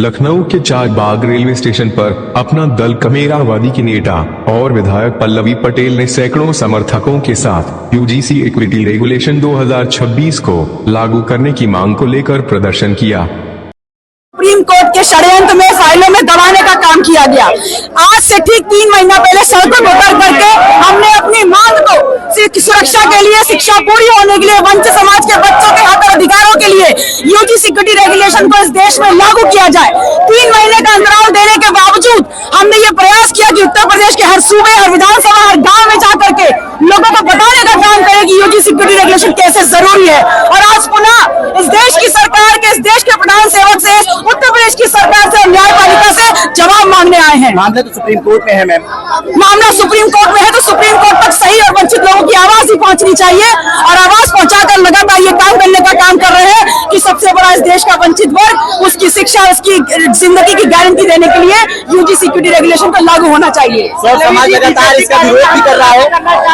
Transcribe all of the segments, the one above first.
लखनऊ के Charbagh railway station पर अपना दल कमेरावादी की नेता और विधायक पल्लवी पटेल ने सैकड़ों समर्थकों के साथ यूजीसी इक्विटी रेगुलेशन 2026 को लागू करने की मांग को लेकर प्रदर्शन किया। सुप्रीम कोर्ट के षड्यंत्र में फाइलों में दबाने का काम किया गया। आज से ठीक 3 महीना पहले सड़कों पर उतर करके हमने अपनी मांग को सुरक्षा के लिए, शिक्षा पूरी होने के लिए, वंचित समाज के बच्चों के हक और अधिकारों के लिए यूजीसी इक्विटी रेगुलेशन को इस देश में लागू किया जाए। 3 महीने का अंतराल देने के बावजूद हमने ये प्रयास किया कि उत्तर प्रदेश के हर सूबे, हर विधानसभा, हर गाँव में जाकर के लोगों को बताने का काम करे कि यूजीसी इक्विटी रेगुलेशन कैसे जरूरी है। और आज पुनः इस देश की सरकार के, इस देश के प्रधान सेवक से, उत्तर प्रदेश की सरकार से, न्यायपालिका से जवाब मांगने आए हैं। मामला तो सुप्रीम कोर्ट में है मैम। मामला सुप्रीम कोर्ट में है तो सुप्रीम कोर्ट तक सही और वंचित लोगों की आवाज ही पहुंचनी चाहिए और आवाज पहुंचाकर लगातार ये काम करने का काम कर रहे हैं कि सबसे बड़ा इस देश का वंचित वर्ग, उसकी शिक्षा, उसकी जिंदगी की गारंटी देने के लिए यूजीसी इक्विटी रेगुलेशन को लागू होना चाहिए। समाज लगातार इसका विरोध भी कर रहा है।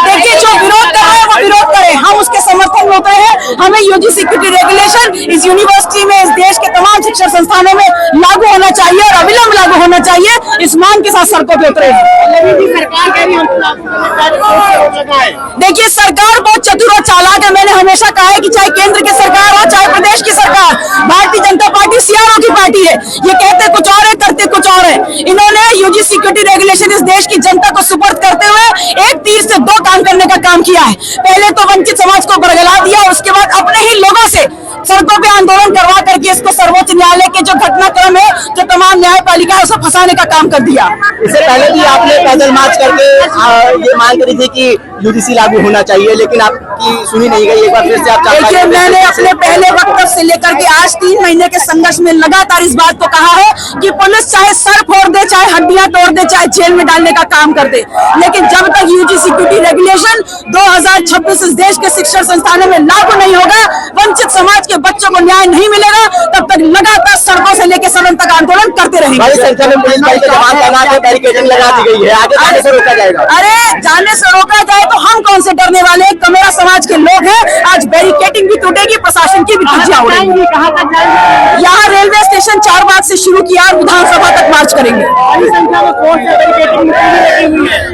देखिए, जो विरोध कर रहे हैं वो विरोध करे, हम उसके समर्थन में उतरे हैं। हमें यूजीसी इक्विटी रेगुलेशन इस यूनिवर्सिटी में, इस देश के तमाम शिक्षण संस्थानों में लागू होना चाहिए और अविलंब लागू होना चाहिए। इस मांग के साथ सड़कों पे उतरे हैं। देखिए, सरकार बहुत चतुर और चालाक है। मैंने हमेशा कहा है कि चाहे केंद्र की सरकार हो, चाहे प्रदेश की सरकार, भारतीय जनता पार्टी सियारों की पार्टी है। ये कहते कुछ और है, करते कुछ और है। इन्होंने यूजीसी इक्विटी रेगुलेशन इस देश की जनता को सुपुर्द करते हुए एक तीर से 2 काम करने का काम किया है। पहले तो वंचित समाज को बरगला दिया, उसके बाद अपने ही लोगों से सड़कों पे आंदोलन करवा करके इसको सर्वोच्च न्यायालय के जो घटनाक्रम है, जो तमाम न्यायपालिका है, उसे फंसाने का काम कर दिया। इससे पहले भी आपने पैदल मार्च करके ये मांग करी थी कि यूजीसी लागू होना चाहिए, लेकिन आपकी सुनी नहीं गई। एक बार फिर से आप देखिए, मैंने अपने पहले वक्तव्य से लेकर के आज 3 महीने के संघर्ष में लगातार इस बात को कहा है कि पुलिस चाहे सर फोड़ दे, चाहे हड्डियां तोड़ दे, चाहे जेल में डालने का काम कर दे, लेकिन जब तक यूजीसी इक्विटी रेगुलेशन 2026 इस देश के शिक्षण संस्थानों में लागू नहीं होगा, वंचित समाज के बच्चों को न्याय नहीं मिलेगा, तब तक लगातार सड़कों से लेकर सदन तक आंदोलन करते रहेंगे। बड़ी संख्या में पुलिस बल के जवान तैनात है, बैरिकेडिंग लगा दी गई है, आगे जाने से रोका जाएगा। अरे जाने से रोका जाए तो हम कौन से डरने वाले हैं? कमेरा समाज के लोग हैं। आज बैरिकेडिंग भी टूटेगी, प्रशासन की भी धज्जियां उड़ेंगी। यहाँ रेलवे स्टेशन चारबाग से शुरू किया और विधानसभा तक मार्च करेंगे।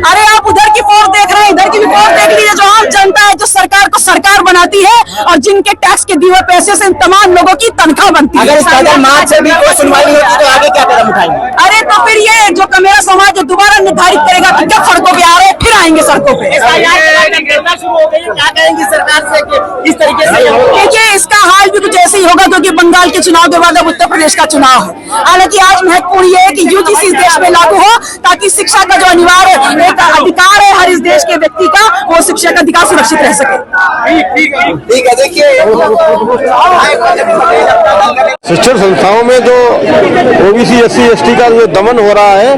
अरे आप उधर की फोर्स देख रहे हैं, इधर की भी फोर्स देख लीजिए। जो आम जनता है, जो सरकार को सरकार बनाती है और जिनके टैक्स के दिए हुए पैसे से इन तमाम लोगों की तनख्वाह बनती है। अगर इस पैदल मार्च से भी कोई सुनवाई नहीं होती तो आगे क्या कदम उठाएंगे? अरे तो फिर ये जो कमेरा समाज दोबारा निर्धारित करेगा कि कब सड़कों पे आ रहे हैं, फिर आएंगे सड़कों पे। क्या कहेंगे सरकार से कि इस तरीके से? देखिए, इसका हाल भी कुछ ऐसे ही होगा क्योंकि बंगाल के चुनाव के बाद अब उत्तर प्रदेश का चुनाव है। हालांकि आज महत्वपूर्ण ये है कि यूजीसी इस देश में लागू हो ताकि शिक्षा का जो अनिवार्य एक अधिकार है हर इस देश के व्यक्ति का, वो शिक्षा का अधिकार सुरक्षित रह सके। ठीक है। देखिए, शिक्षण संस्थाओं में जो ओबीसी, एससी, एसटी का जो दमन हो रहा है,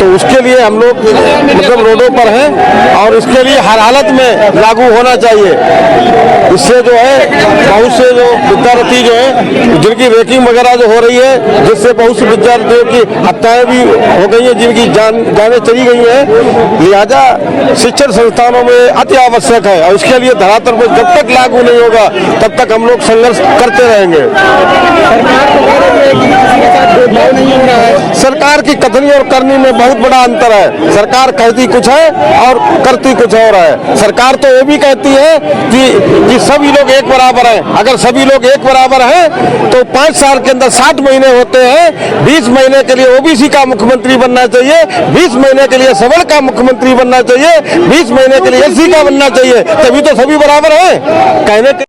तो उसके लिए हम लोग मतलब रोडों पर हैं और इसके लिए हर हालत में लागू होना चाहिए। इससे जो है बहुत से जो विद्यार्थी जो है, जिनकी रैंकिंग वगैरह जो हो रही है, जिससे बहुत से विद्यार्थियों की हत्याएं भी हो गई हैं, जिनकी जानें चली गई हैं। लिहाजा शिक्षण संस्थानों में अति आवश्यक है और इसके लिए धरातल पर जब तक लागू नहीं होगा तब तक हम लोग संघर्ष करते रहेंगे। सरकार की कथनी और करनी में बहुत बड़ा अंतर है। सरकार कहती कुछ है और करती कुछ और है। सरकार तो ये भी कहती है कि सभी लोग एक बराबर हैं। अगर सभी लोग एक बराबर हैं तो 5 साल के अंदर 60 महीने होते हैं। 20 महीने के लिए ओबीसी का मुख्यमंत्री बनना चाहिए, 20 महीने के लिए सबल का मुख्यमंत्री बनना चाहिए, 20 महीने के लिए एससी का बनना चाहिए, तभी तो सभी बराबर हैं। कहने